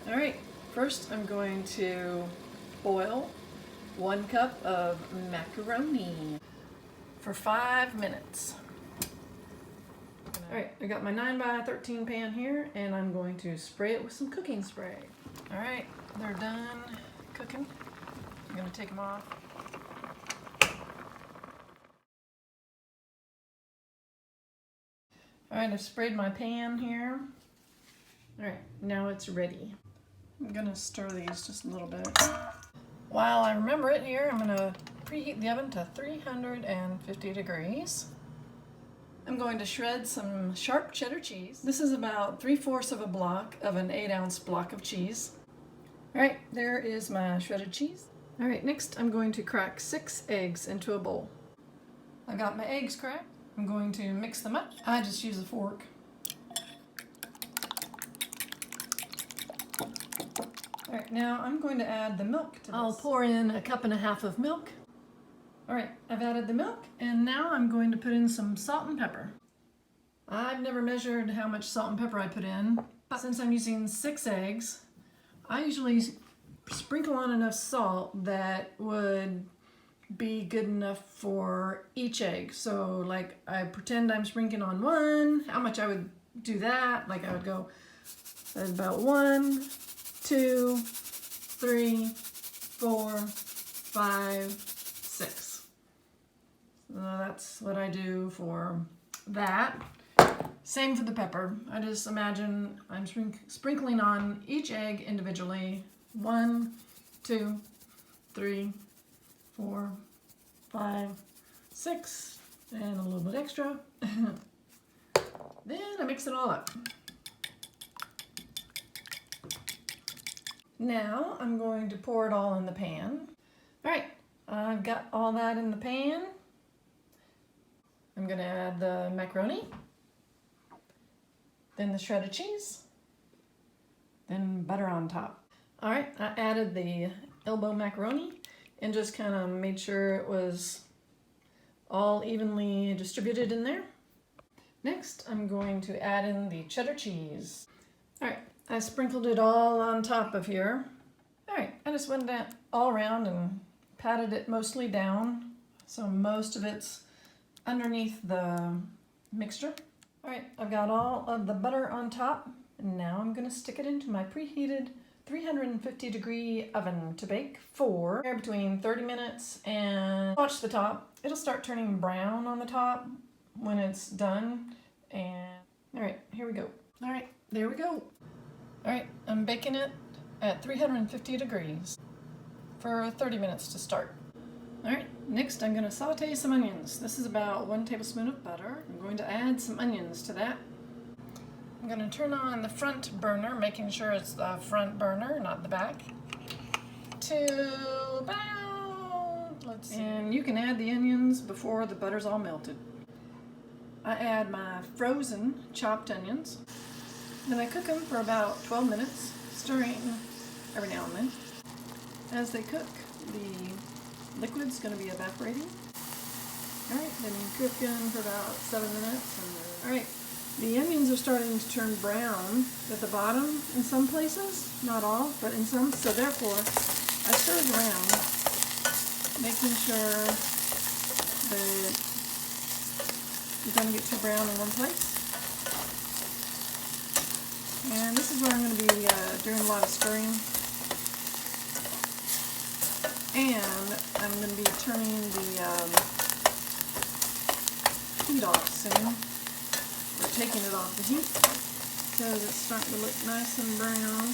All right, first I'm going to boil 1 cup of macaroni for 5 minutes. All right, I got my 9x13 pan here, and I'm going to spray it with some cooking spray. All right, they're done cooking. I'm gonna take them off. All right, I've sprayed my pan here. All right, now it's ready. I'm gonna stir these just a little bit. While I remember it here, I'm gonna preheat the oven to 350 degrees. I'm going to shred some sharp cheddar cheese. This is about 3/4 of a block of an 8-ounce block of cheese. All right, there is my shredded cheese. All right, next I'm going to crack 6 eggs into a bowl. I got my eggs cracked. I'm going to mix them up. I just use a fork. All right, now I'm going to add the milk to this. I'll pour in 1.5 cups of milk. All right, I've added the milk, and now I'm going to put in some salt and pepper. I've never measured how much salt and pepper I put in, but since I'm using 6 eggs, I usually sprinkle on enough salt that would be good enough for each egg. So like I pretend I'm sprinkling on 1, how much I would do that, like I would go about 1, 2, 3, 4, 5, 6. So that's what I do for that. Same for the pepper. I just imagine I'm sprinkling on each egg individually. 1, 2, 3, 4, 5, 6, and a little bit extra. Then I mix it all up. Now I'm going to pour it all in the pan. All right, I've got all that in the pan. I'm going to add the macaroni, then the shredded cheese, then butter on top. All right, I added the elbow macaroni and just kind of made sure it was all evenly distributed in there. Next, I'm going to add in the cheddar cheese. All right, I sprinkled it all on top of here. All right, I just went that all around and patted it mostly down, so most of it's underneath the mixture. All right, I've got all of the butter on top, and now I'm going to stick it into my preheated 350 degree oven to bake for between 30 minutes, and watch the top. It'll start turning brown on the top when it's done. And all right, here we go. All right, there we go. All right, I'm baking it at 350 degrees for 30 minutes to start. All right, next I'm going to saute some onions. This is about 1 tablespoon of butter. I'm going to add some onions to that. I'm going to turn on the front burner, making sure it's the front burner, not the back, to about, let's see. And you can add the onions before the butter's all melted. I add my frozen chopped onions. Then I cook them for about 12 minutes, stirring every now and then. As they cook, the liquid's going to be evaporating. All right, then you cook them for about 7 minutes. All right. The onions are starting to turn brown at the bottom in some places, not all, but in some. So therefore, I stir it around, making sure that it doesn't get too brown in one place. And this is where I'm going to be doing a lot of stirring. And I'm going to be turning the heat off soon. We're taking it off the heat because it's starting to look nice and brown.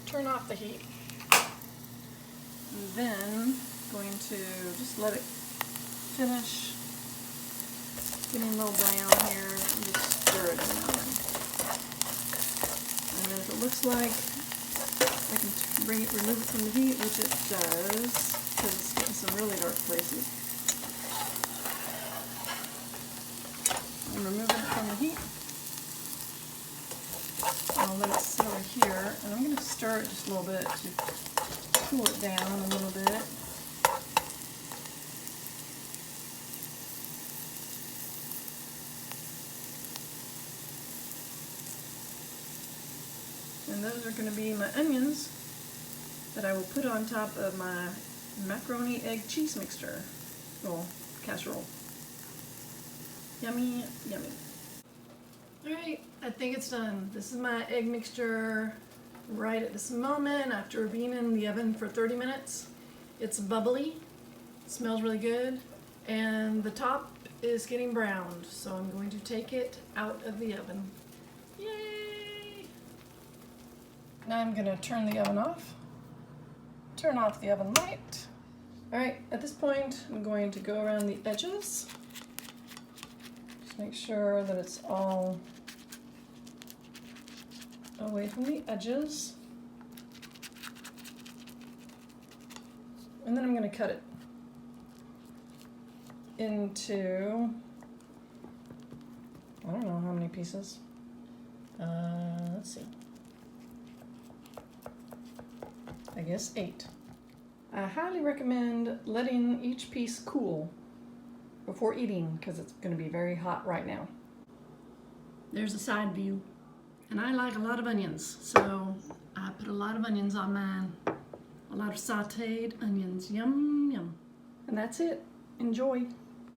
Turn off the heat. And then going to just let it finish getting a little brown here and just stir it around. And then if it looks like I can remove it from the heat, which it does, because it's getting some really dark places. I'm removing it from the heat. I'll let it simmer here, and I'm going to stir it just a little bit to cool it down a little bit. And those are going to be my onions that I will put on top of my macaroni egg cheese mixture, well, casserole. Yummy, yummy. Alright, I think it's done. This is my egg mixture right at this moment after being in the oven for 30 minutes. It's bubbly, it smells really good, and the top is getting browned, so I'm going to take it out of the oven. Yay! Now I'm going to turn the oven off. Turn off the oven light. Alright, at this point I'm going to go around the edges. Just make sure that it's all away from the edges. And then I'm going to cut it into, I don't know how many pieces. Let's see. I guess 8. I highly recommend letting each piece cool before eating because it's going to be very hot right now. There's a side view. And I like a lot of onions, so I put a lot of onions on mine. A lot of sauteed onions. Yum, yum. And that's it. Enjoy.